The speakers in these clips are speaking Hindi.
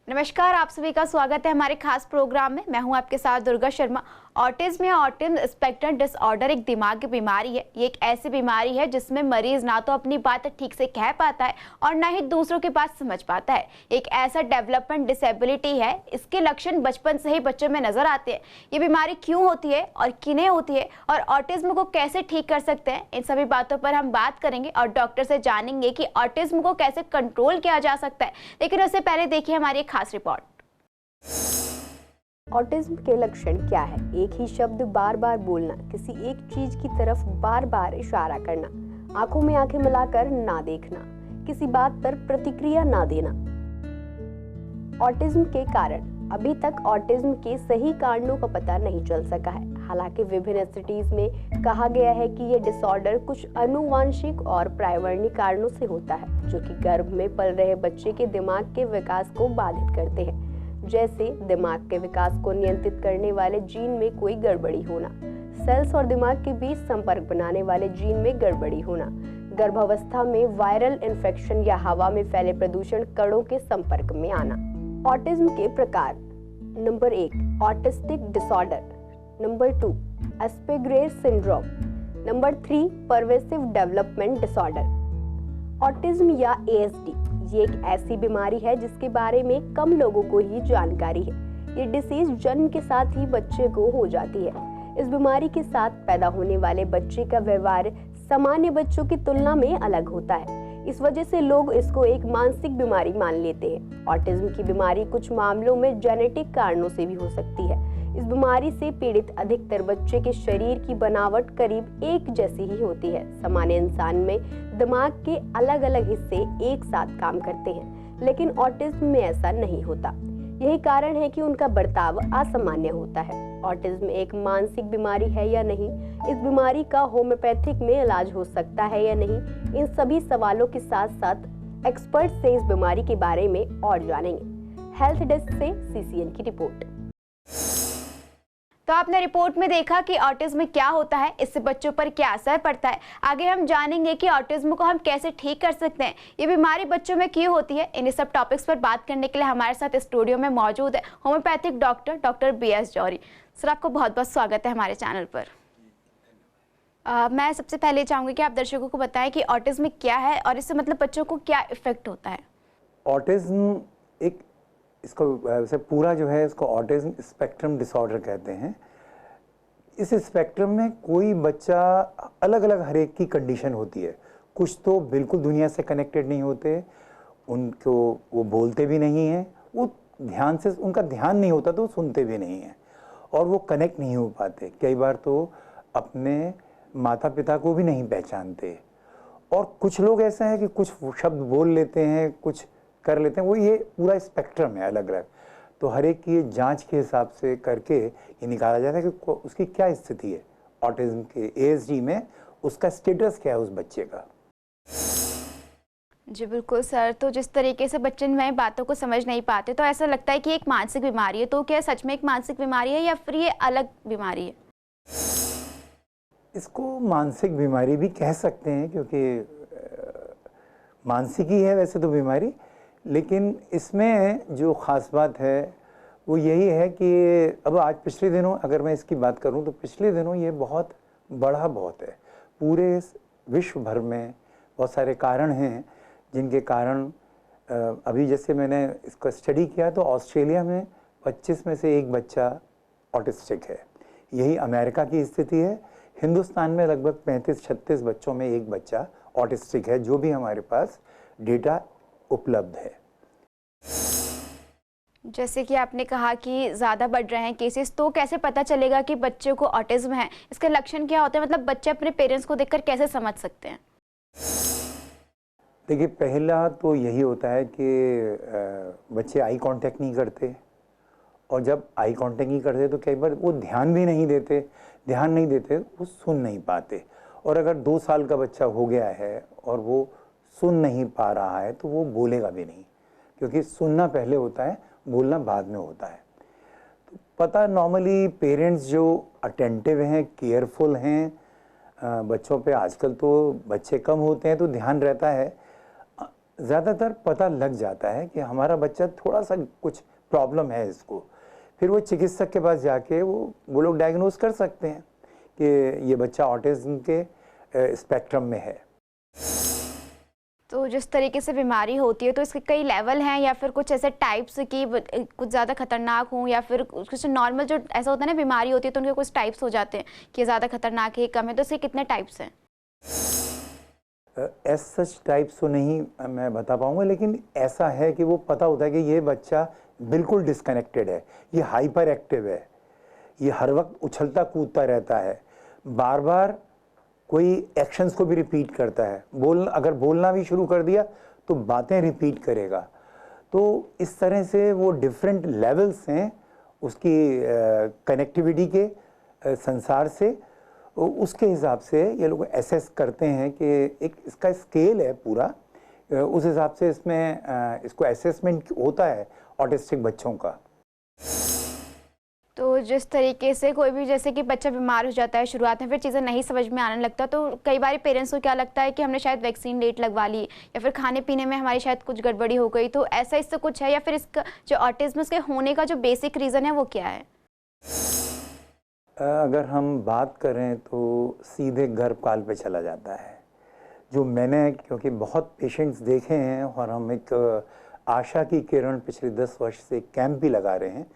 नमस्कार, आप सभी का स्वागत है हमारे खास प्रोग्राम में। मैं हूं आपके साथ दुर्गा शर्मा। ऑटिज्म या ऑटिज्म स्पेक्ट्रम डिसऑर्डर एक दिमाग की बीमारी है। ये एक ऐसी बीमारी है जिसमें मरीज ना तो अपनी बात ठीक से कह पाता है और ना ही दूसरों की बात समझ पाता है। एक ऐसा डेवलपमेंट डिसेबिलिटी है। इसके लक्षण बचपन से ही बच्चों में नजर आते हैं। ये बीमारी क्यों होती है और किन्हें होती है और ऑटिज्म को कैसे ठीक कर सकते हैं, इन सभी बातों पर हम बात करेंगे और डॉक्टर से जानेंगे कि ऑटिज्म को कैसे कंट्रोल किया जा सकता है। लेकिन उससे पहले देखिए हमारी खास रिपोर्ट। ऑटिज्म के लक्षण क्या है? एक ही शब्द बार बार बोलना, किसी एक चीज की तरफ बार बार इशारा करना, आंखों में आंखें मिलाकर ना देखना, किसी बात पर प्रतिक्रिया ना देना। ऑटिज्म के कारण अभी तक ऑटिज्म के सही कारणों का पता नहीं चल सका है। हालांकि विभिन्न स्टडीज में कहा गया है कि ये डिसऑर्डर कुछ आनुवांशिक और पर्यावरणीय कारणों से होता है, जो कि गर्भ में पल रहे बच्चे के दिमाग के विकास को बाधित करते हैं। जैसे दिमाग के विकास को नियंत्रित करने वाले जीन में कोई गड़बड़ी होना, सेल्स और दिमाग के बीच संपर्क बनाने वाले जीन में गड़बड़ी होना, गर्भावस्था में वायरल इन्फेक्शन या हवा में फैले प्रदूषण कणों के संपर्क में आना। ऑटिज्म के प्रकार: number 1 autistic disorder, number 2 Asperger syndrome, number 3 pervasive development disorder. Autism या ASD ये एक ऐसी बीमारी है जिसके बारे में कम लोगों को ही जानकारी है। ये डिसीज जन्म के साथ ही बच्चे को हो जाती है। इस बीमारी के साथ पैदा होने वाले बच्चे का व्यवहार सामान्य बच्चों की तुलना में अलग होता है। इस वजह से लोग इसको एक मानसिक बीमारी मान लेते हैं। ऑटिज्म की बीमारी कुछ मामलों में जेनेटिक कारणों से भी हो सकती है। इस बीमारी से पीड़ित अधिकतर बच्चे के शरीर की बनावट करीब एक जैसी ही होती है। सामान्य इंसान में दिमाग के अलग अलग हिस्से एक साथ काम करते हैं, लेकिन ऑटिज्म में ऐसा नहीं होता। यही कारण है कि उनका बर्ताव असामान्य होता है। ऑटिज्म एक मानसिक बीमारी है या नहीं, इस बीमारी का होम्योपैथिक में इलाज हो सकता है या नहीं, इन सभी सवालों के साथ साथ एक्सपर्ट से इस बीमारी के बारे में और जानेंगे। हेल्थ डेस्क से CCN की रिपोर्ट। तो आपने रिपोर्ट में देखा कि ऑटिज्म क्या होता है, इससे बच्चों पर क्या असर पड़ता है। आगे हम जानेंगे कि ऑटिज्म को हम कैसे ठीक कर सकते हैं, ये बीमारी बच्चों में क्यों होती है। इन सब टॉपिक्स पर बात करने के लिए हमारे साथ स्टूडियो में मौजूद है होम्योपैथिक डॉक्टर BS जौहरी। सर, आपको बहुत बहुत स्वागत है हमारे चैनल पर। मैं सबसे पहले चाहूँगी कि आप दर्शकों को बताएं कि ऑटिज्म क्या है और इससे मतलब बच्चों को क्या इफेक्ट होता है। ऑटिज्म एक इसको वैसे पूरा जो है इसको ऑटिज्म स्पेक्ट्रम डिसऑर्डर कहते हैं। इस स्पेक्ट्रम में कोई बच्चा अलग अलग हर एक की कंडीशन होती है। कुछ तो बिल्कुल दुनिया से कनेक्टेड नहीं होते, उनको वो बोलते भी नहीं हैं, वो ध्यान से उनका ध्यान नहीं होता तो वो सुनते भी नहीं हैं और वो कनेक्ट नहीं हो पाते। कई बार तो अपने माता पिता को भी नहीं पहचानते। और कुछ लोग ऐसा है कि कुछ शब्द बोल लेते हैं, कुछ कर लेते हैं। वो ये पूरा स्पेक्ट्रम है अलग अलग। तो हर एक की जांच के हिसाब से करके ये निकाला जाता है कि उसकी क्या स्थिति है, ऑटिज्म के ASD में उसका स्टेटस क्या है उस बच्चे का। जी बिल्कुल सर। तो जिस तरीके से बच्चे में बातों को समझ नहीं पाते, तो ऐसा लगता है कि एक मानसिक बीमारी है। तो क्या सच में एक मानसिक बीमारी है या फिर ये अलग बीमारी है? इसको मानसिक बीमारी भी कह सकते हैं क्योंकि मानसिक ही है वैसे तो बीमारी, लेकिन इसमें जो ख़ास बात है वो यही है कि अब आज पिछले दिनों अगर मैं इसकी बात करूं तो पिछले दिनों ये बहुत बढ़ा बहुत है। पूरे विश्व भर में बहुत सारे कारण हैं जिनके कारण अभी जैसे मैंने इसका स्टडी किया तो ऑस्ट्रेलिया में 25 में से एक बच्चा ऑटिस्टिक है। यही अमेरिका की स्थिति है। हिंदुस्तान में लगभग 35-36 बच्चों में एक बच्चा ऑटिस्टिक है, जो भी हमारे पास डेटा उपलब्ध है। जैसे कि आपने कहा कि ज़्यादा बढ़ रहे हैं केसेस, तो कैसे पता चलेगा कि बच्चे को ऑटिज्म है? इसके लक्षण क्या होते हैं? मतलब बच्चे अपने पेरेंट्स को देखकर कैसे समझ सकते हैं? देखिए, पहला तो यही होता है कि बच्चे आई कांटेक्ट नहीं करते, और जब आई कांटेक्ट नहीं करते तो कई बार वो ध्यान नहीं देते, वो सुन नहीं पाते। और अगर 2 साल का बच्चा हो गया है और वो सुन नहीं पा रहा है तो वो बोलेगा भी नहीं, क्योंकि सुनना पहले होता है, बोलना बाद में होता है। तो पता नॉर्मली पेरेंट्स जो अटेंटिव हैं, केयरफुल हैं बच्चों पे, आजकल तो बच्चे कम होते हैं तो ध्यान रहता है, ज़्यादातर पता लग जाता है कि हमारा बच्चा थोड़ा सा कुछ प्रॉब्लम है इसको, फिर वो चिकित्सक के पास जाके वो लोग डायग्नोज कर सकते हैं कि ये बच्चा ऑटिज्म के स्पेक्ट्रम में है। तो जिस तरीके से बीमारी होती है तो इसके कई लेवल हैं या फिर कुछ ऐसे टाइप्स की कुछ ज़्यादा खतरनाक हों या फिर कुछ नॉर्मल जो ऐसा होता है ना बीमारी होती है तो उनके कुछ टाइप्स हो जाते हैं कि ज़्यादा खतरनाक है कम है, तो इसके कितने टाइप्स हैं? एज सच टाइप्स तो नहीं मैं बता पाऊंगा, लेकिन ऐसा है कि वो पता होता है कि ये बच्चा बिल्कुल डिस्कनेक्टेड है, ये हाइपर एक्टिव है, ये हर वक्त उछलता कूदता रहता है, बार बार कोई एक्शंस को भी रिपीट करता है, अगर बोलना भी शुरू कर दिया तो बातें रिपीट करेगा। तो इस तरह से वो डिफरेंट लेवल्स हैं उसकी कनेक्टिविटी के संसार से, उसके हिसाब से ये लोग एसेस करते हैं कि एक इसका स्केल है पूरा, उस हिसाब से इसमें इसको असेसमेंट होता है ऑटिस्टिक बच्चों का। तो जिस तरीके से कोई भी जैसे कि बच्चा बीमार हो जाता है शुरुआत में, फिर चीज़ें नहीं समझ में आने लगता, तो कई बार पेरेंट्स को क्या लगता है कि हमने शायद वैक्सीन लेट लगवा ली या फिर खाने पीने में हमारी शायद कुछ गड़बड़ी हो गई, तो ऐसा इससे कुछ है या फिर इसका जो ऑटिज्म उसके होने का जो बेसिक रीज़न है वो क्या है? अगर हम बात करें तो सीधे गर्भकाल पे चला जाता है। जो मैंने क्योंकि बहुत पेशेंट्स देखे हैं और हम एक आशा की किरण पिछले 10 वर्ष से कैंप भी लगा रहे हैं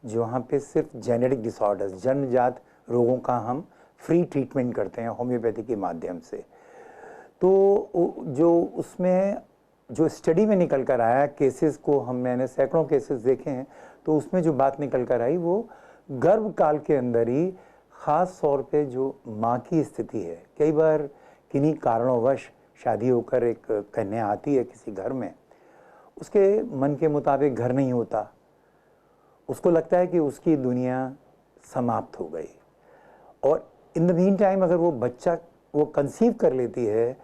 जहाँ पे सिर्फ जेनेटिक डिसऑर्डर्स, जन्मजात रोगों का हम फ्री ट्रीटमेंट करते हैं होम्योपैथी के माध्यम से। तो जो उसमें जो स्टडी में निकल कर आया केसेस को मैंने सैकड़ों केसेस देखे हैं, तो उसमें जो बात निकल कर आई वो गर्भकाल के अंदर ही ख़ास तौर पे जो माँ की स्थिति है, कई बार किन्हीं कारणोंवश शादी होकर एक कन्या आती है किसी घर में, उसके मन के मुताबिक घर नहीं होता, उसको लगता है कि उसकी दुनिया समाप्त हो गई, और इन द मीन टाइम अगर वो बच्चा वो कंसीव कर लेती है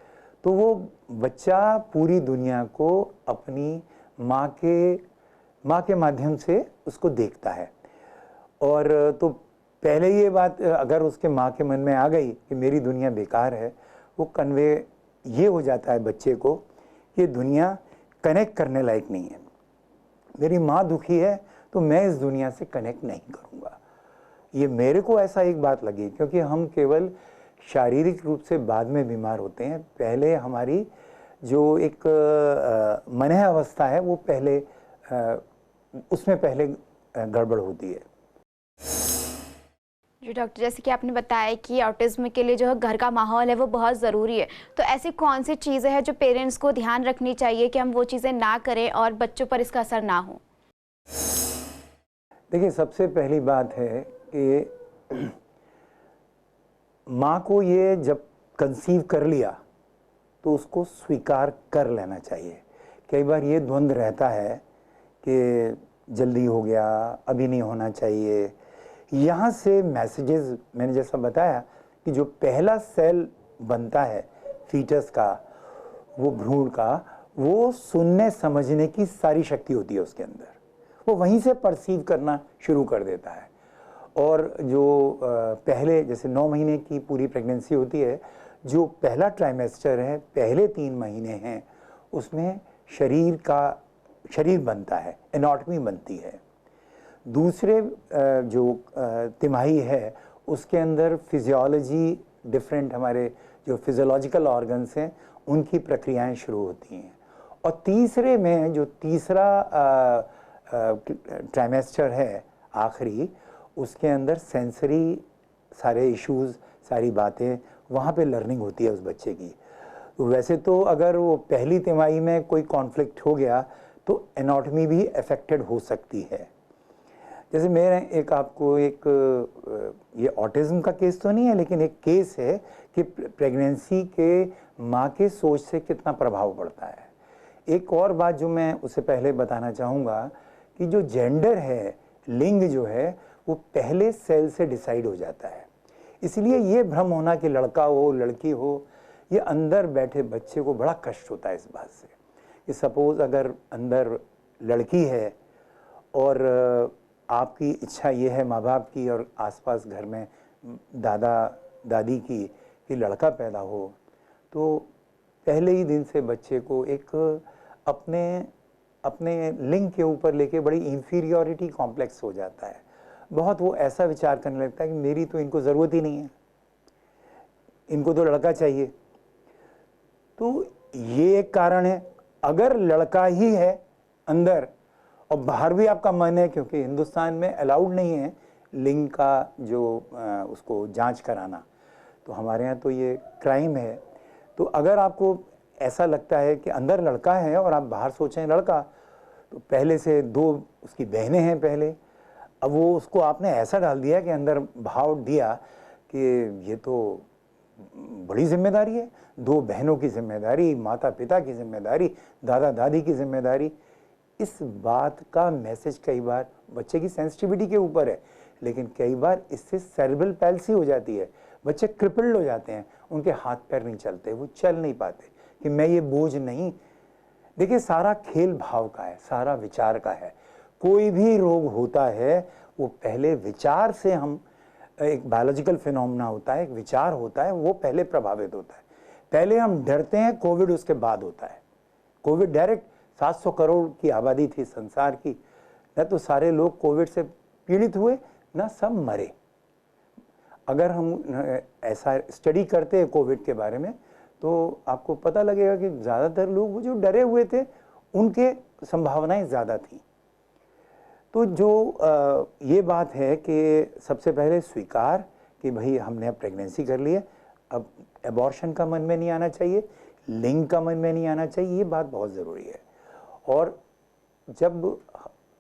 तो वो बच्चा पूरी दुनिया को अपनी माँ के माध्यम से उसको देखता है। और तो पहले ये बात अगर उसके माँ के मन में आ गई कि मेरी दुनिया बेकार है, वो कन्वे ये हो जाता है बच्चे को कि दुनिया कनेक्ट करने लायक नहीं है, मेरी माँ दुखी है तो मैं इस दुनिया से कनेक्ट नहीं करूँगा। ये मेरे को ऐसा एक बात लगी क्योंकि हम केवल शारीरिक रूप से बाद में बीमार होते हैं, पहले हमारी जो एक मनः अवस्था है वो पहले उसमें पहले गड़बड़ होती है। जी डॉक्टर, जैसे कि आपने बताया कि ऑटिज्म के लिए जो है घर का माहौल है वो बहुत ज़रूरी है, तो ऐसी कौन सी चीज़ें हैं जो पेरेंट्स को ध्यान रखनी चाहिए कि हम वो चीज़ें ना करें और बच्चों पर इसका असर ना हो? देखिए, सबसे पहली बात है कि माँ को ये जब कंसीव कर लिया तो उसको स्वीकार कर लेना चाहिए। कई बार ये द्वंद्व रहता है कि जल्दी हो गया, अभी नहीं होना चाहिए। यहाँ से मैसेजेस, मैंने जैसा बताया कि जो पहला सेल बनता है फीटस का, वो भ्रूण का, वो सुनने समझने की सारी शक्ति होती है उसके अंदर, वो वहीं से परसीव करना शुरू कर देता है। और जो पहले जैसे 9 महीने की पूरी प्रेगनेंसी होती है, जो पहला ट्राइमेस्टर है, पहले 3 महीने हैं, उसमें शरीर बनता है, एनाटॉमी बनती है। दूसरे जो तिमाही है उसके अंदर फिजियोलॉजी, डिफरेंट हमारे जो फिजियोलॉजिकल ऑर्गन्स हैं उनकी प्रक्रियाएं शुरू होती हैं। और तीसरे में जो तीसरा ट्राइमेस्टर है आखिरी, उसके अंदर सेंसरी सारे इश्यूज, सारी बातें, वहाँ पे लर्निंग होती है उस बच्चे की। तो वैसे तो अगर वो पहली तिमाही में कोई कॉन्फ्लिक्ट हो गया तो एनाटॉमी भी अफेक्टेड हो सकती है। जैसे मेरे एक आपको एक ये ऑटिज्म का केस तो नहीं है, लेकिन एक केस है कि प्रेगनेंसी के माँ के सोच से कितना प्रभाव पड़ता है। एक और बात जो मैं उससे पहले बताना चाहूँगा कि जो जेंडर है, लिंग जो है, वो पहले सेल से डिसाइड हो जाता है। इसलिए ये भ्रम होना कि लड़का हो लड़की हो, ये अंदर बैठे बच्चे को बड़ा कष्ट होता है इस बात से कि सपोज़ अगर अंदर लड़की है और आपकी इच्छा ये है माँ बाप की और आसपास घर में दादा दादी की कि लड़का पैदा हो, तो पहले ही दिन से बच्चे को एक अपने अपने लिंग के ऊपर लेके बड़ी इंफीरियॉरिटी कॉम्प्लेक्स हो जाता है। बहुत वो ऐसा विचार करने लगता है कि मेरी तो इनको ज़रूरत ही नहीं है, इनको तो लड़का चाहिए। तो ये एक कारण है। अगर लड़का ही है अंदर और बाहर भी आपका मन है, क्योंकि हिंदुस्तान में अलाउड नहीं है लिंग का जो उसको जांच कराना, तो हमारे यहाँ तो ये क्राइम है। तो अगर आपको ऐसा लगता है कि अंदर लड़का है और आप बाहर सोचें लड़का, तो पहले से 2 उसकी बहनें हैं पहले, अब वो उसको आपने ऐसा डाल दिया कि अंदर भाव दिया कि ये तो बड़ी जिम्मेदारी है, 2 बहनों की जिम्मेदारी, माता पिता की जिम्मेदारी, दादा दादी की जिम्मेदारी। इस बात का मैसेज कई बार बच्चे की सेंसिटिविटी के ऊपर है, लेकिन कई बार इससे सेरेब्रल पैल्सी हो जाती है, बच्चे क्रिपल्ड हो जाते हैं, उनके हाथ पैर नहीं चलते, वो चल नहीं पाते कि मैं ये बोझ नहीं। देखिए, सारा खेल भाव का है, सारा विचार का है। कोई भी रोग होता है वो पहले विचार से, हम एक बायोलॉजिकल फिनोमेना होता है, एक विचार होता है, वो पहले प्रभावित होता है। पहले हम डरते हैं, कोविड उसके बाद होता है। कोविड डायरेक्ट 700 करोड़ की आबादी थी संसार की, न तो सारे लोग कोविड से पीड़ित हुए, न सब मरे। अगर हम ऐसा स्टडी करते हैं कोविड के बारे में, तो आपको पता लगेगा कि ज़्यादातर लोग जो डरे हुए थे उनके संभावनाएं ज़्यादा थी। तो जो ये बात है कि सबसे पहले स्वीकार कि भाई हमने अब प्रेगनेंसी कर ली है, अब एबॉर्शन का मन में नहीं आना चाहिए, लिंग का मन में नहीं आना चाहिए, ये बात बहुत ज़रूरी है। और जब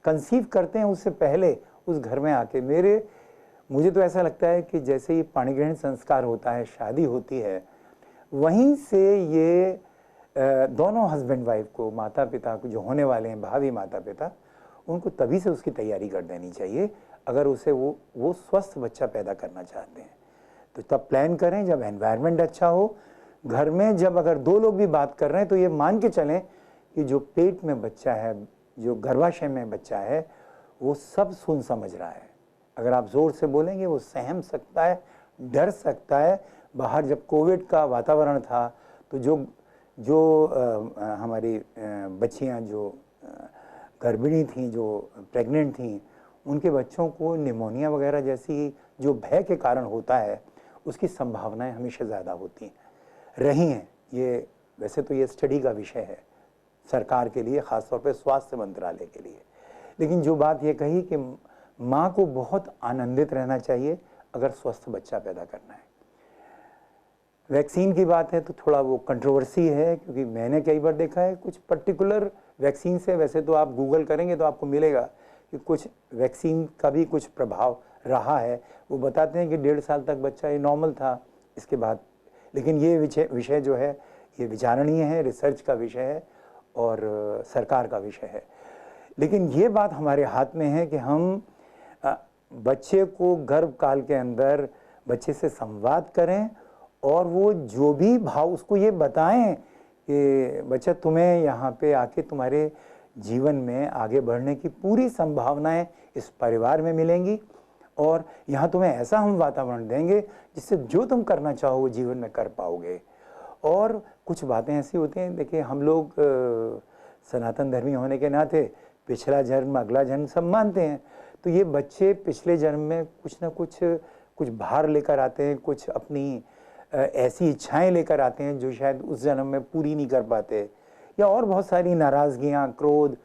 कंसीव करते हैं उससे पहले उस घर में आके मुझे तो ऐसा लगता है कि जैसे ये पाणिग्रहण संस्कार होता है, शादी होती है, वहीं से ये दोनों हस्बैंड वाइफ को, माता पिता को, जो होने वाले हैं भावी माता पिता, उनको तभी से उसकी तैयारी कर देनी चाहिए अगर उसे वो स्वस्थ बच्चा पैदा करना चाहते हैं। तो तब प्लान करें जब एनवायरनमेंट अच्छा हो, घर में जब अगर 2 लोग भी बात कर रहे हैं तो ये मान के चलें कि जो पेट में बच्चा है, जो गर्भाशय में बच्चा है, वो सब सुन समझ रहा है। अगर आप ज़ोर से बोलेंगे वो सहम सकता है, डर सकता है। बाहर जब कोविड का वातावरण था तो जो हमारी बच्चियां जो गर्भिणी थीं, जो प्रेग्नेंट थीं, उनके बच्चों को निमोनिया वगैरह जैसी जो भय के कारण होता है, उसकी संभावनाएं हमेशा ज़्यादा होती रही हैं। ये वैसे तो ये स्टडी का विषय है सरकार के लिए, ख़ासतौर पे स्वास्थ्य मंत्रालय के लिए। लेकिन जो बात ये कही कि माँ को बहुत आनंदित रहना चाहिए अगर स्वस्थ बच्चा पैदा करना है। वैक्सीन की बात है तो थोड़ा वो कंट्रोवर्सी है, क्योंकि मैंने कई बार देखा है कुछ पर्टिकुलर वैक्सीन से, वैसे तो आप गूगल करेंगे तो आपको मिलेगा कि कुछ वैक्सीन का भी कुछ प्रभाव रहा है। वो बताते हैं कि 1.5 साल तक बच्चा ये नॉर्मल था, इसके बाद। लेकिन ये विषय जो है ये विचारणीय है, रिसर्च का विषय है और सरकार का विषय है। लेकिन ये बात हमारे हाथ में है कि हम बच्चे को गर्भकाल के अंदर बच्चे से संवाद करें और वो जो भी भाव उसको ये बताएं कि बच्चा तुम्हें यहाँ पे आके तुम्हारे जीवन में आगे बढ़ने की पूरी संभावनाएं इस परिवार में मिलेंगी और यहाँ तुम्हें ऐसा हम वातावरण देंगे जिससे जो तुम करना चाहो वो जीवन में कर पाओगे। और कुछ बातें ऐसी होती हैं, देखिए हम लोग सनातन धर्मी होने के नाते पिछला जन्म अगला जन्म सब मानते हैं। तो ये बच्चे पिछले जन्म में कुछ ना कुछ भार लेकर आते हैं, कुछ अपनी ऐसी इच्छाएं लेकर आते हैं जो शायद उस जन्म में पूरी नहीं कर पाते, या और बहुत सारी नाराज़गियाँ, क्रोध,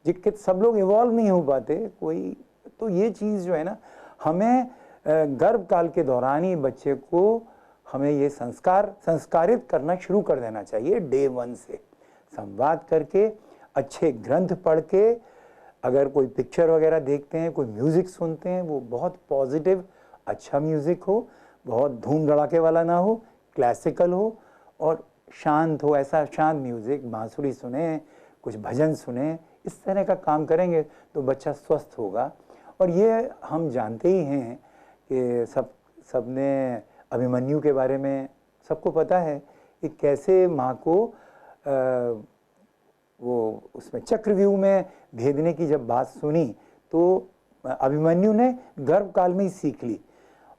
जिसके सब लोग इवॉल्व नहीं हो पाते कोई। तो ये चीज़ जो है ना, हमें गर्भकाल के दौरान ही बच्चे को हमें ये संस्कारित करना शुरू कर देना चाहिए। डे 1 से संवाद करके, अच्छे ग्रंथ पढ़ के, अगर कोई पिक्चर वगैरह देखते हैं, कोई म्यूज़िक सुनते हैं, वो बहुत पॉजिटिव अच्छा म्यूज़िक हो, बहुत धूम धड़ाके वाला ना हो, क्लासिकल हो और शांत हो। ऐसा शांत म्यूज़िक, बांसुरी सुने, कुछ भजन सुने, इस तरह का काम करेंगे तो बच्चा स्वस्थ होगा। और ये हम जानते ही हैं कि सबने अभिमन्यु के बारे में सबको पता है कि कैसे माँ को वो उसमें चक्रव्यूह में भेदने की जब बात सुनी तो अभिमन्यु ने गर्भकाल में ही सीख ली,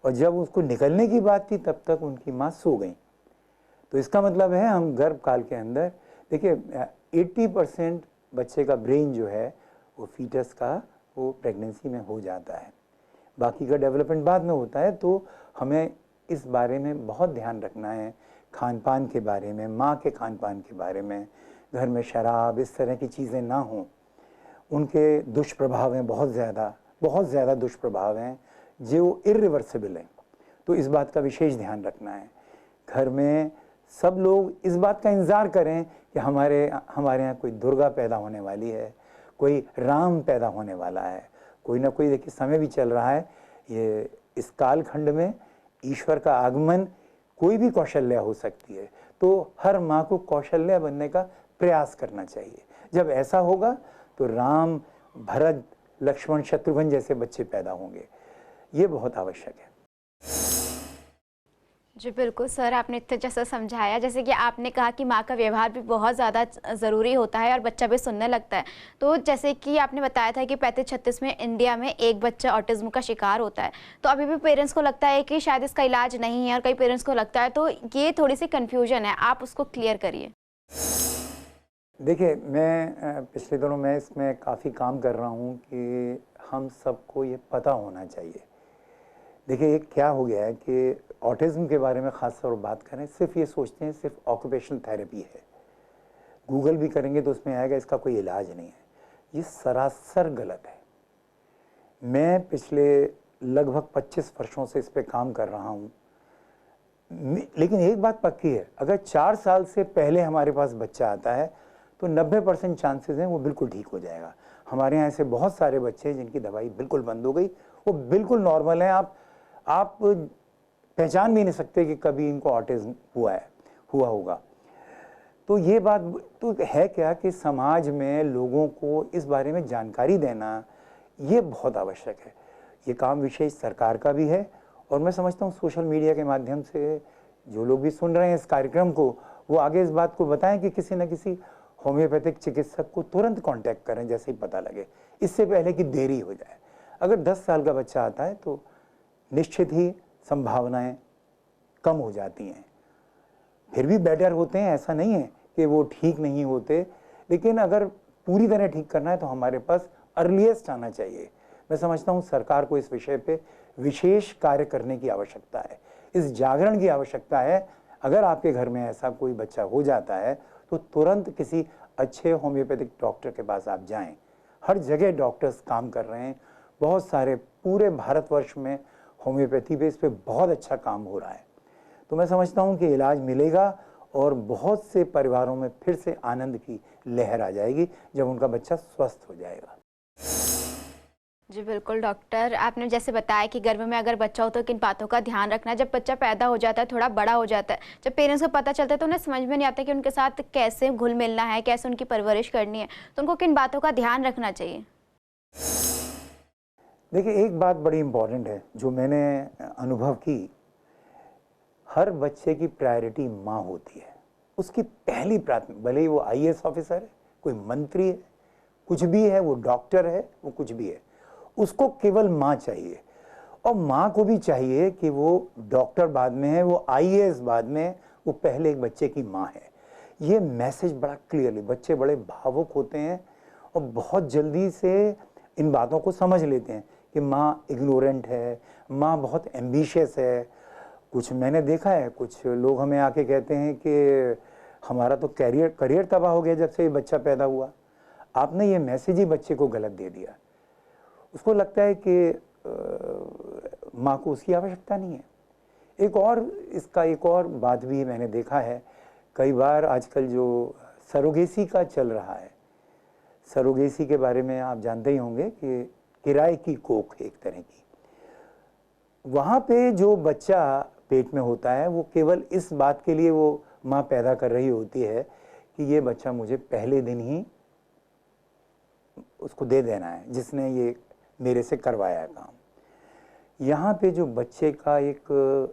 और जब उसको निकलने की बात थी तब तक उनकी माँ सो गई। तो इसका मतलब है हम गर्भकाल के अंदर देखिए 80% बच्चे का ब्रेन जो है वो फीटस का वो प्रेगनेंसी में हो जाता है, बाकी का डेवलपमेंट बाद में होता है। तो हमें इस बारे में बहुत ध्यान रखना है, खान पान के बारे में, माँ के खान पान के बारे में, घर में शराब इस तरह की चीज़ें ना हों। उनके दुष्प्रभाव हैं, बहुत ज़्यादा दुष्प्रभाव हैं जो इरिवर्सिबल हैं। तो इस बात का विशेष ध्यान रखना है। घर में सब लोग इस बात का इंतज़ार करें कि हमारे यहाँ कोई दुर्गा पैदा होने वाली है, कोई राम पैदा होने वाला है, कोई ना कोई। देखिए समय भी चल रहा है, ये इस कालखंड में ईश्वर का आगमन कोई भी कौशल्या हो सकती है। तो हर माँ को कौशल्या बनने का प्रयास करना चाहिए। जब ऐसा होगा तो राम, भरत, लक्ष्मण, शत्रुघ्न जैसे बच्चे पैदा होंगे। ये बहुत आवश्यक है। जी बिल्कुल सर, आपने इतने जैसा समझाया, जैसे कि आपने कहा कि माँ का व्यवहार भी बहुत ज़्यादा ज़रूरी होता है और बच्चा भी सुनने लगता है। तो जैसे कि आपने बताया था कि 35-36 में इंडिया में एक बच्चा ऑटिज्म का शिकार होता है, तो अभी भी पेरेंट्स को लगता है कि शायद इसका इलाज नहीं है और कई पेरेंट्स को लगता है, तो ये थोड़ी सी कन्फ्यूजन है, आप उसको क्लियर करिए। देखिए मैं पिछले दिनों में इसमें काफ़ी काम कर रहा हूँ कि हम सबको ये पता होना चाहिए। देखिए ये क्या हो गया है कि ऑटिज़्म के बारे में ख़ास तौर पर बात करें, सिर्फ ये सोचते हैं सिर्फ ऑक्यूपेशनल थेरेपी है। गूगल भी करेंगे तो उसमें आएगा इसका कोई इलाज नहीं है। ये सरासर गलत है। मैं पिछले लगभग 25 वर्षों से इस पे काम कर रहा हूँ, लेकिन एक बात पक्की है, अगर 4 साल से पहले हमारे पास बच्चा आता है तो 90% चांसेस हैं वो बिल्कुल ठीक हो जाएगा। हमारे यहाँ ऐसे बहुत सारे बच्चे हैं जिनकी दवाई बिल्कुल बंद हो गई, वो बिल्कुल नॉर्मल हैं। आप पहचान भी नहीं सकते कि कभी इनको ऑटिज्म हुआ होगा। तो ये बात तो है क्या कि समाज में लोगों को इस बारे में जानकारी देना ये बहुत आवश्यक है। ये काम विशेष सरकार का भी है और मैं समझता हूँ सोशल मीडिया के माध्यम से जो लोग भी सुन रहे हैं इस कार्यक्रम को, वो आगे इस बात को बताएं कि किसी न किसी होम्योपैथिक चिकित्सक को तुरंत कांटेक्ट करें जैसे ही पता लगे, इससे पहले कि देरी हो जाए। अगर 10 साल का बच्चा आता है तो निश्चित ही संभावनाएं कम हो जाती हैं। फिर भी बेटर होते हैं, ऐसा नहीं है कि वो ठीक नहीं होते, लेकिन अगर पूरी तरह ठीक करना है तो हमारे पास अर्लीस्ट आना चाहिए। मैं समझता हूँ सरकार को इस विषय पे विशेष कार्य करने की आवश्यकता है, इस जागरण की आवश्यकता है। अगर आपके घर में ऐसा कोई बच्चा हो जाता है तो तुरंत किसी अच्छे होम्योपैथिक डॉक्टर के पास आप जाएं। हर जगह डॉक्टर्स काम कर रहे हैं, बहुत सारे पूरे भारतवर्ष में होम्योपैथी पे इस पर बहुत अच्छा काम हो रहा है। तो मैं समझता हूँ कि इलाज मिलेगा और बहुत से परिवारों में फिर से आनंद की लहर आ जाएगी जब उनका बच्चा स्वस्थ हो जाएगा। जी बिल्कुल डॉक्टर, आपने जैसे बताया कि गर्भ में अगर बच्चा हो तो किन बातों का ध्यान रखना है। जब बच्चा पैदा हो जाता है, थोड़ा बड़ा हो जाता है, जब पेरेंट्स को पता चलता है तो उन्हें समझ में नहीं आता कि उनके साथ कैसे घुल मिलना है, कैसे उनकी परवरिश करनी है, तो उनको किन बातों का ध्यान रखना चाहिए। देखिए एक बात बड़ी इम्पोर्टेंट है जो मैंने अनुभव की, हर बच्चे की प्रायोरिटी माँ होती है। उसकी पहली प्राथमिक, भले ही वो IAS ऑफिसर है, कोई मंत्री है, कुछ भी है, वो डॉक्टर है, वो कुछ भी है, उसको केवल माँ चाहिए। और माँ को भी चाहिए कि वो डॉक्टर बाद में है, वो IAS बाद में है, वो पहले एक बच्चे की माँ है। ये मैसेज बड़ा क्लियरली, बच्चे बड़े भावुक होते हैं और बहुत जल्दी से इन बातों को समझ लेते हैं कि माँ इग्नोरेंट है, माँ बहुत एम्बिशियस है। कुछ मैंने देखा है, कुछ लोग हमें आके कहते हैं कि हमारा तो करियर तबाह हो गया जब से ये बच्चा पैदा हुआ। आपने ये मैसेज ही बच्चे को गलत दे दिया। उसको लगता है कि माँ को उसकी आवश्यकता नहीं है। एक और बात भी मैंने देखा है, कई बार आजकल जो सरोगेसी का चल रहा है, सरोगेसी के बारे में आप जानते ही होंगे कि किराए की कोख एक तरह की, वहाँ पे जो बच्चा पेट में होता है वो केवल इस बात के लिए वो माँ पैदा कर रही होती है कि ये बच्चा मुझे पहले दिन ही उसको दे देना है, जिसने ये मेरे से करवाया है काम। यहाँ पे जो बच्चे का एक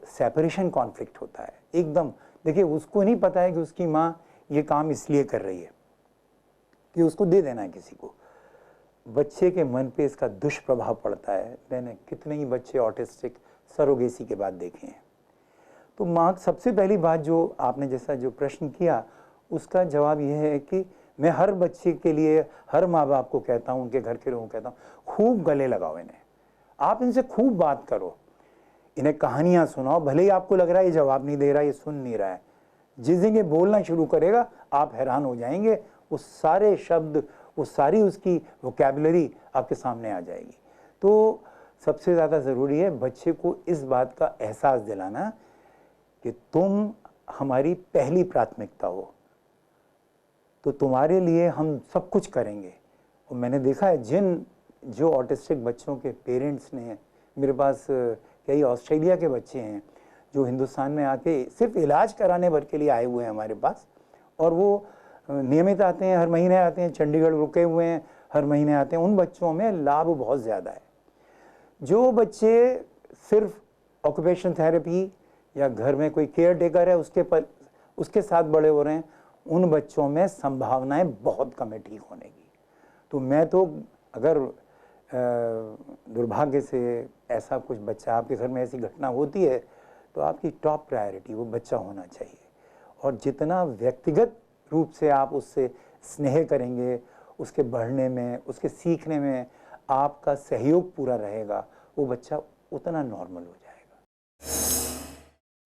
सेपरेशन कॉन्फ्लिक्ट होता है एकदम। देखिए उसको नहीं पता है कि उसकी माँ ये काम इसलिए कर रही है कि उसको दे देना है किसी को। बच्चे के मन पे इसका दुष्प्रभाव पड़ता है। मैंने कितने ही बच्चे ऑटिस्टिक सरोगेसी के बाद देखे हैं। तो माँ, सबसे पहली बात जो आपने जैसा जो प्रश्न किया उसका जवाब यह है कि मैं हर बच्चे के लिए, हर माँ बाप को कहता हूँ, उनके घर के लोगों को कहता हूँ, खूब गले लगाओ इन्हें, आप इनसे खूब बात करो, इन्हें कहानियाँ सुनाओ। भले ही आपको लग रहा है ये जवाब नहीं दे रहा, ये सुन नहीं रहा है, जिस दिन ये बोलना शुरू करेगा आप हैरान हो जाएंगे, वो सारे शब्द, वो सारी उसकी वोकैबुलरी आपके सामने आ जाएगी। तो सबसे ज़्यादा ज़रूरी है बच्चे को इस बात का एहसास दिलाना कि तुम हमारी पहली प्राथमिकता हो, तो तुम्हारे लिए हम सब कुछ करेंगे। और मैंने देखा है जो ऑटिस्टिक बच्चों के पेरेंट्स ने, मेरे पास कई ऑस्ट्रेलिया के बच्चे हैं जो हिंदुस्तान में आके सिर्फ इलाज कराने भर के लिए आए हुए हैं हमारे पास, और वो नियमित आते हैं, हर महीने आते हैं, चंडीगढ़ रुके हुए हैं, हर महीने आते हैं। उन बच्चों में लाभ बहुत ज़्यादा है। जो बच्चे सिर्फ ऑक्यूपेशन थेरेपी या घर में कोई केयर टेकर है उसके साथ बड़े हो रहे हैं, उन बच्चों में संभावनाएं बहुत कम है ठीक होने की। तो मैं तो अगर दुर्भाग्य से ऐसा कुछ बच्चा आपके घर में ऐसी घटना होती है तो आपकी टॉप प्रायोरिटी वो बच्चा होना चाहिए, और जितना व्यक्तिगत रूप से आप उससे स्नेह करेंगे, उसके बढ़ने में, उसके सीखने में आपका सहयोग पूरा रहेगा, वो बच्चा उतना नॉर्मल हो जाएगा।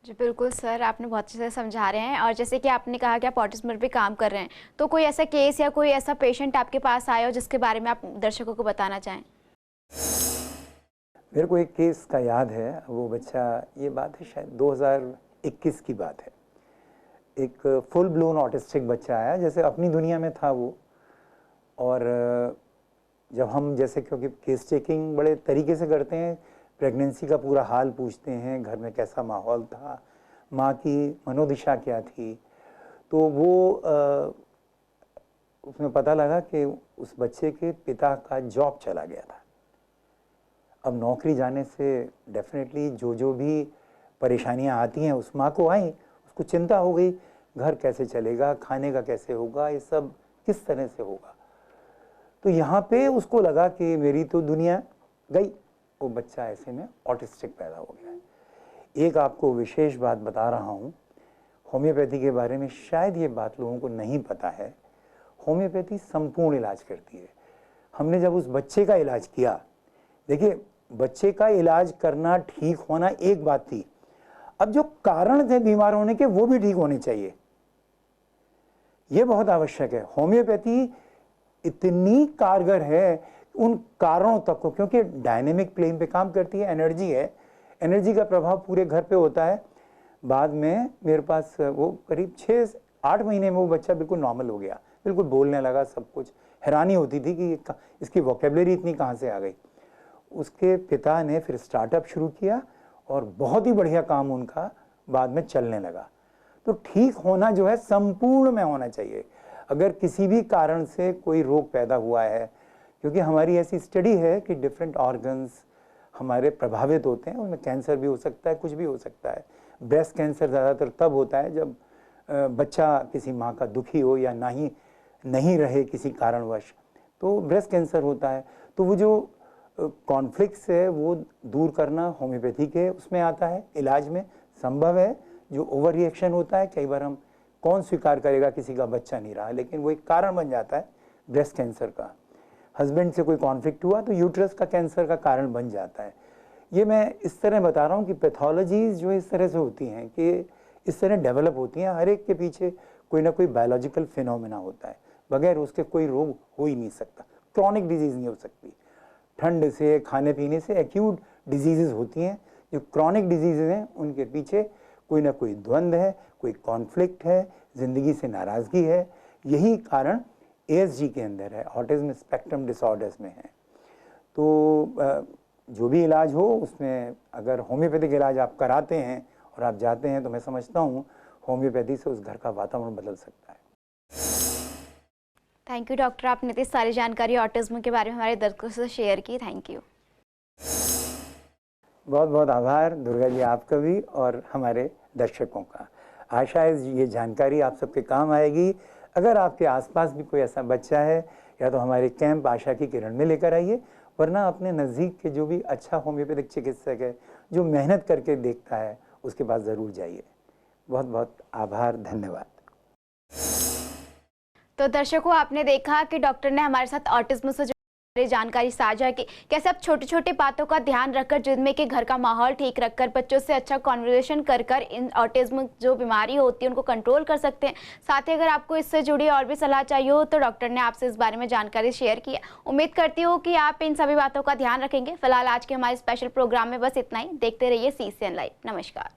जी बिल्कुल सर, आपने बहुत अच्छे से समझा रहे हैं। और जैसे कि आपने कहा कि आप ऑटिज्म पर भी काम कर रहे हैं, तो कोई ऐसा केस या कोई ऐसा पेशेंट आपके पास आया हो जिसके बारे में आप दर्शकों को बताना चाहें? मेरे को एक केस का याद है, वो बच्चा, ये बात है शायद 2021 की बात है, एक फुल ब्लोन ऑटिस्टिक बच्चा आया, जैसे अपनी दुनिया में था वो। और जब हम जैसे, क्योंकि केस टेकिंग बड़े तरीके से करते हैं, प्रेगनेंसी का पूरा हाल पूछते हैं, घर में कैसा माहौल था, माँ की मनोदशा क्या थी, तो वो उसमें पता लगा कि उस बच्चे के पिता का जॉब चला गया था। अब नौकरी जाने से डेफिनेटली जो भी परेशानियां आती हैं उस माँ को आई, उसको चिंता हो गई, घर कैसे चलेगा, खाने का कैसे होगा, ये सब किस तरह से होगा। तो यहाँ पे उसको लगा कि मेरी तो दुनिया गई, वो बच्चा ऐसे में ऑटिस्टिक पैदा हो गया है। एक आपको विशेष बात बता रहा हूँ, होम्योपैथी के बारे में शायद ये बात लोगों को नहीं पता है। होम्योपैथी संपूर्ण इलाज करती है। हमने जब उस बच्चे का इलाज किया, देखिए बच्चे का इलाज करना, ठीक होना एक बात थी, अब जो कारण थे बीमार होने के वो भी ठीक होने चाहिए, ये बहुत आवश्यक है। होम्योपैथी इतनी कारगर है उन कारणों तक को, क्योंकि डायनेमिक प्लेन पे काम करती है, एनर्जी है, एनर्जी का प्रभाव पूरे घर पे होता है। बाद में मेरे पास वो करीब 6-8 महीने में वो बच्चा बिल्कुल नॉर्मल हो गया, बिल्कुल बोलने लगा, सब कुछ। हैरानी होती थी कि इसकी वोकेबलरी इतनी कहाँ से आ गई। उसके पिता ने फिर स्टार्टअप शुरू किया और बहुत ही बढ़िया काम उनका बाद में चलने लगा। तो ठीक होना जो है संपूर्ण में होना चाहिए। अगर किसी भी कारण से कोई रोग पैदा हुआ है, क्योंकि हमारी ऐसी स्टडी है कि डिफरेंट ऑर्गन्स हमारे प्रभावित होते हैं, उनमें कैंसर भी हो सकता है, कुछ भी हो सकता है। ब्रेस्ट कैंसर ज़्यादातर तब होता है जब बच्चा किसी माँ का दुखी हो या नहीं रहे किसी कारणवश, तो ब्रेस्ट कैंसर होता है। तो वो जो कॉन्फ्लिक्ट्स है वो दूर करना होम्योपैथी के उसमें आता है, इलाज में संभव है। जो ओवर रिएक्शन होता है, कई बार हम कौन स्वीकार करेगा किसी का बच्चा नहीं रहा, लेकिन वो एक कारण बन जाता है ब्रेस्ट कैंसर का। हस्बैंड से कोई कॉन्फ्लिक्ट हुआ तो यूट्रस का कैंसर का कारण बन जाता है। ये मैं इस तरह बता रहा हूँ कि पैथोलॉजीज जो इस तरह से होती हैं कि इस तरह डेवलप होती हैं, हर एक के पीछे कोई ना कोई बायोलॉजिकल फिनोमेना होता है, बगैर उसके कोई रोग हो ही नहीं सकता। क्रॉनिक डिजीज़ नहीं हो सकती, ठंड से, खाने पीने से एक्यूट डिजीज़ होती हैं। जो क्रॉनिक डिजीज़ हैं उनके पीछे कोई ना कोई द्वंद्व है, कोई कॉन्फ्लिक्ट है, ज़िंदगी से नाराज़गी है। यही कारण ASD के अंदर है, ऑटिज्म स्पेक्ट्रम डिसऑर्डर्स में है। तो जो भी इलाज हो उसमें अगर होम्योपैथिक इलाज आप कराते हैं और आप जाते हैं, तो मैं समझता हूँ होम्योपैथी से उस घर का वातावरण बदल सकता है। थैंक यू डॉक्टर, आपने इतनी सारी जानकारी ऑटिज्म के बारे में हमारे दर्शकों से शेयर की। Thank you. बहुत बहुत आभार दुर्गा जी आपका भी और हमारे दर्शकों का। आशा है ये जानकारी आप सबके काम आएगी। अगर आपके आसपास भी कोई ऐसा बच्चा है, या तो हमारे कैंप आशा की किरण में लेकर आइए, वरना अपने नज़दीक के जो भी अच्छा होम्योपैथिक चिकित्सक है जो मेहनत करके देखता है उसके पास ज़रूर जाइए। बहुत बहुत आभार, धन्यवाद। तो दर्शकों, आपने देखा कि डॉक्टर ने हमारे साथ ऑटिज्म से जुड़ी जानकारी साझा की। कैसे आप छोटी छोटी बातों का ध्यान रखकर, जिनमें कि घर का माहौल ठीक रखकर, बच्चों से अच्छा कॉन्वर्सेशन कर कर इन ऑटिज्म जो बीमारी होती है उनको कंट्रोल कर सकते हैं। साथ ही अगर आपको इससे जुड़ी और भी सलाह चाहिए हो तो डॉक्टर ने आपसे इस बारे में जानकारी शेयर की है। उम्मीद करती हूँ कि आप इन सभी बातों का ध्यान रखेंगे। फिलहाल आज के हमारे स्पेशल प्रोग्राम में बस इतना ही। देखते रहिए CCN लाइव। नमस्कार।